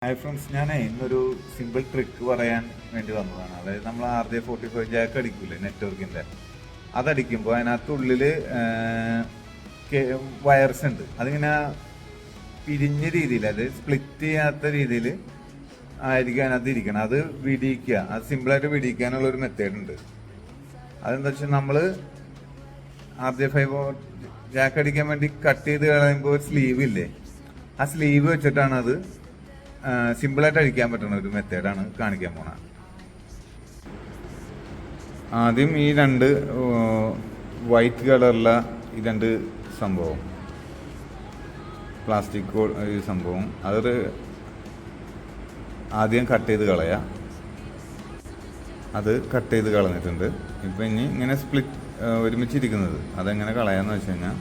Hi friends, ഞാൻ ഇന്നൊരു simple trick പറയാൻ വേണ്ടി വന്നതാണ്. അതായത് നമ്മൾ RJ45 ജാക്ക് അടിക്കൂലേ നെറ്റ്വർക്കിൻ്റെ, അതടിക്കുമ്പോൾ അതിനകത്തുള്ളിൽ വയർസ് ഉണ്ട്. അതിങ്ങനെ പിരിഞ്ഞ രീതിയിൽ, അത് സ്പ്ലിറ്റ് ചെയ്യാത്ത രീതിയിൽ ആയിരിക്കും അതിനകത്ത് ഇരിക്കണം. അത് വിടിയിക്കുക, അത് സിമ്പിളായിട്ട് വിടിയിക്കാനുള്ളൊരു മെത്തേഡ് ഉണ്ട്. അതെന്താ വെച്ചാൽ നമ്മൾ RJ5 ജാക്ക് അടിക്കാൻ വേണ്ടി കട്ട് ചെയ്ത് കളയുമ്പോൾ ഒരു സ്ലീവ് ഇല്ലേ, ആ സ്ലീവ് വെച്ചിട്ടാണ് അത് സിമ്പിളായിട്ട് അഴിക്കാൻ പറ്റുന്ന ഒരു മെത്തേഡാണ് കാണിക്കാൻ പോണ. ആദ്യം ഈ രണ്ട് വൈറ്റ് കളറിലെ ഈ രണ്ട് സംഭവം, പ്ലാസ്റ്റിക് ഈ സംഭവം, അത് ആദ്യം കട്ട് ചെയ്ത് കളയാം. അത് കട്ട് ചെയ്ത് കളഞ്ഞിട്ടുണ്ട്. ഇപ്പം ഇനി ഇങ്ങനെ സ്പ്ലിറ്റ് ഒരുമിച്ചിരിക്കുന്നത് അതെങ്ങനെ കളയാന്ന് വെച്ച് കഴിഞ്ഞാൽ,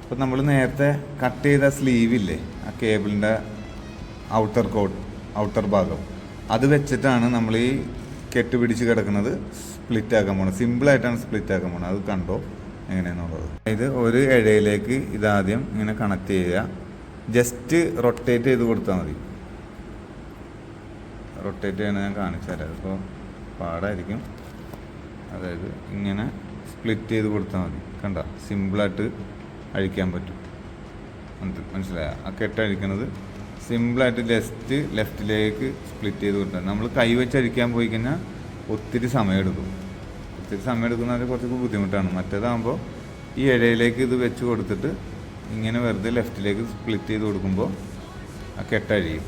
ഇപ്പം നമ്മൾ നേരത്തെ കട്ട് ചെയ്ത സ്ലീവില്ലേ, ആ കേബിളിൻ്റെ ഔട്ടർ ഭാഗം, അത് വെച്ചിട്ടാണ് നമ്മൾ ഈ കെട്ട് പിടിച്ച് കിടക്കുന്നത് സ്പ്ലിറ്റ് ആക്കാൻ പോകണം. സിമ്പിളായിട്ടാണ് സ്പ്ലിറ്റ് ആക്കാൻ പോകണം. അത് കണ്ടോ എങ്ങനെയാണെന്നുള്ളത്. ഇത് ഒരു ഇഴയിലേക്ക് ഇതാദ്യം ഇങ്ങനെ കണക്ട് ചെയ്യുക. ജസ്റ്റ് റൊട്ടേറ്റ് ചെയ്ത് കൊടുത്താൽ മതി. റൊട്ടേറ്റ് ചെയ്യണത് ഞാൻ കാണിച്ചു തരാം, അതിപ്പോൾ പാടായിരിക്കും. അതായത് ഇങ്ങനെ സ്പ്ലിറ്റ് ചെയ്ത് കൊടുത്താൽ മതി. കണ്ട, സിമ്പിളായിട്ട് അഴിക്കാൻ പറ്റും. മനസ്സിലായ? ആ കെട്ടഴിക്കുന്നത് സിമ്പിളായിട്ട് ജസ്റ്റ് ലെഫ്റ്റിലേക്ക് സ്പ്ലിറ്റ് ചെയ്ത് കൊടുത്താൽ. നമ്മൾ കൈ വെച്ച് അഴിക്കാൻ പോയി കഴിഞ്ഞാൽ ഒത്തിരി സമയമെടുക്കും. പറഞ്ഞാൽ കുറച്ച് ബുദ്ധിമുട്ടാണ്. മറ്റേതാകുമ്പോൾ ഈ ഇഴയിലേക്ക് ഇത് വെച്ച് കൊടുത്തിട്ട് ഇങ്ങനെ വെറുതെ ലെഫ്റ്റിലേക്ക് സ്പ്ലിറ്റ് ചെയ്ത് കൊടുക്കുമ്പോൾ ആ കെട്ടഴിയും.